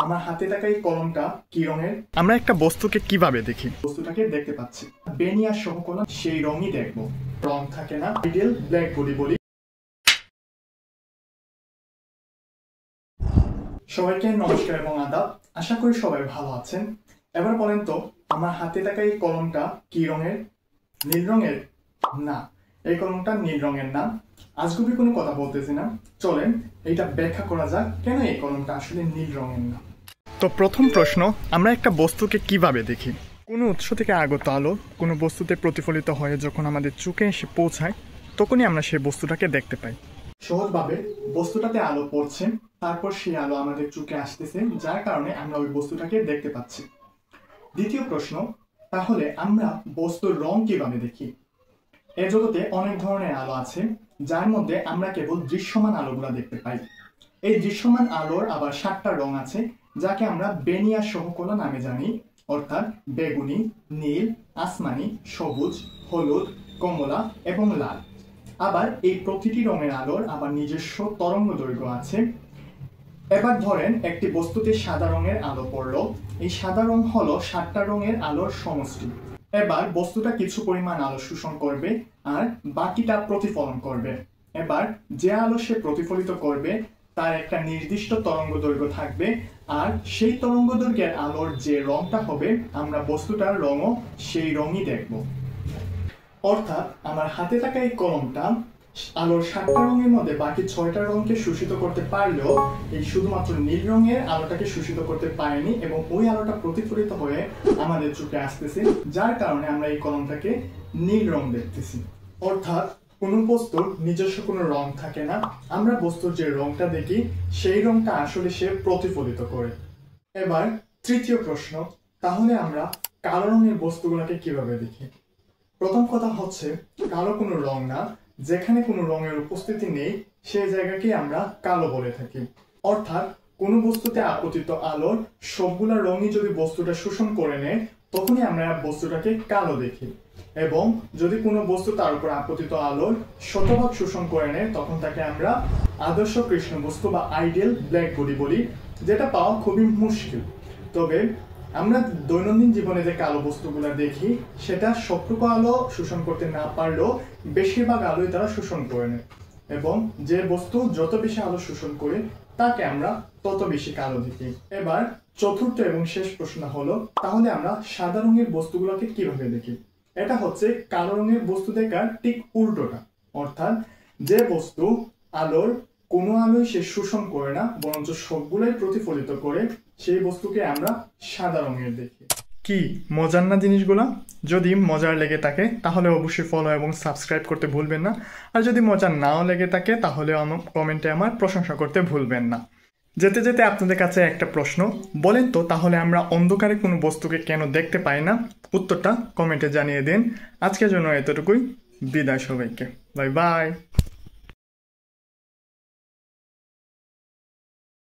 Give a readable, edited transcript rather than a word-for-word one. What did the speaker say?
আমার হাতে থাকা এই কলমটা কি রঙের? আমরা একটা বস্তুকে কিভাবে দেখি? বস্তুটাকে দেখতে পাচ্ছি, বেনিয়ার সহকলন সেই রঙই দেখবো। রং থাকে না, আইডিয়াল ব্ল্যাক বডি বলি। সবাইকে নমস্কার এবং আদাব, আশা করি সবাই ভালো আছেন। এবার বলেন তো, আমার হাতে থাকা এই কলমটা কি রঙের? নীল রঙের? না, এই কলমটা নীল রঙের না। আজগুবি কোনো কথা বলতেছি না, চলেন এটা ব্যাখ্যা করা যাক কেন এই কলমটা আসলে নীল রঙের না। তো প্রথম প্রশ্ন, আমরা একটা বস্তুকে কিভাবে দেখি? কোনো উৎস থেকে আগত আলো কোনো বস্তুতে প্রতিফলিত হয়ে যখন আমাদের চোখে এসে পৌঁছায়, তখনই আমরা সেই বস্তুটাকে দেখতে পাই। সহজভাবে বস্তুটাতে আলো পড়ছে, তারপর সেই আলো আমাদের চোখে আসতেছে, যার কারণে আমরা ওই বস্তুটাকে দেখতে পাচ্ছি। দ্বিতীয় প্রশ্ন, তাহলে আমরা বস্তুর রং কিভাবে দেখি? এ জগতে অনেক ধরনের আলো আছে, যার মধ্যে আমরা কেবল দৃশ্যমান আলোগুলো দেখতে পাই। এই দৃশ্যমান আলোর আবার 7টা রং আছে, যাকে আমরা বেনিয়ার সহকলন নামে জানি, অর্থাৎ বেগুনি, নীল, আসমানি, সবুজ, হলুদ, কমলা এবং লাল। আবার এই প্রতিটি রঙের আলোর আবার নিজস্ব তরঙ্গ দৈর্ঘ্য আছে। এবার ধরেন একটি বস্তুতে সাদা রঙের আলো পড়লো, এই সাদা রং হলো 7টা রঙের আলোর সমষ্টি। এবার বস্তুটা কিছু পরিমাণ আলো শোষণ করবে আর বাকিটা প্রতিফলন করবে। এবার যে আলো সে প্রতিফলিত করবে তার একটা নির্দিষ্ট তরঙ্গ দৈর্ঘ্য থাকবে, আর সেই তরঙ্গ দৈর্ঘ্যের আলোর যে রংটা হবে, আমরা বস্তুটার রঙও সেই রঙই দেখব। অর্থাৎ আমার হাতে থাকা এই কলমটা আলোর 7টা রঙের মধ্যে বাকি 6টা রঙকে শোষিত করতে পারলেও এই শুধুমাত্র নীল রঙের আলোটাকে শোষিত করতে পারেনি, এবং ওই আলোটা প্রতিফলিত হয়ে আমাদের চোখে আসতেছে, যার কারণে আমরা এই কলমটাকে নীল রং দেখতেছি। অর্থাৎ কোনো বস্তুর নিজস্ব কোনো রং থাকে না, আমরা বস্তুর যে রংটা দেখি সেই রংটা আসলে সে প্রতিফলিত করে। এবার তৃতীয় প্রশ্ন, তাহলে আমরা কালো রঙের বস্তুগুলোকে কিভাবে দেখি? প্রথম কথা হচ্ছে, কালো কোনো রং না, যেখানে কোনো রঙের উপস্থিতি নেই সেই জায়গাকে আমরা কালো বলে থাকি। অর্থাৎ কোনো বস্তুতে আপতিত আলোর সবগুলা রঙই যদি বস্তুটা শোষণ করে নেয়, তখনই আমরা বস্তুটাকে কালো দেখি। এবং যদি কোনো বস্তু তার উপর আপতিত আলোর শতভাগ শোষণ করে নেয়, তখন তাকে আমরা আদর্শ কৃষ্ণ বস্তু বা আইডিয়াল ব্ল্যাক বডি বলি, যেটা পাওয়া খুবই মুশকিল। তবে আমরা দৈনন্দিন জীবনে যে কালো বস্তুগুলো দেখি, সেটা সবটুকু আলো শোষণ করতে না পারলেও বেশিরভাগ আলোই তারা শোষণ করে নেয়, এবং যে বস্তু যত বেশি আলো শোষণ করে তাকে আমরা তত বেশি কালো দেখি। এবার চতুর্থ এবং শেষ প্রশ্ন হলো, তাহলে আমরা সাদা রঙের বস্তুগুলোকে কিভাবে দেখি? এটা হচ্ছে কালো রঙের বস্তু দেখার ঠিক উল্টোটা। অর্থাৎ যে বস্তু আলোর কোনো আলোই সে শোষণ করে না, বরঞ্চ সবগুলাই প্রতিফলিত করে, সেই বস্তুকে আমরা সাদা রঙের দেখি। কি মজার না জিনিসগুলা? যদি মজার লেগে থাকে তাহলে অবশ্যই ফলো এবং সাবস্ক্রাইব করতে ভুলবেন না, আর যদি মজার নাও লেগে থাকে তাহলে কমেন্টে আমার প্রশংসা করতে ভুলবেন না। যেতে যেতে আপনাদের কাছে একটা প্রশ্ন, বলেন তো তাহলে আমরা অন্ধকারে কোনো বস্তুকে কেন দেখতে পাই না? উত্তরটা কমেন্টে জানিয়ে দিন। আজকের জন্য এতটুকুই, বিদায় সবাইকে, বাই বাই।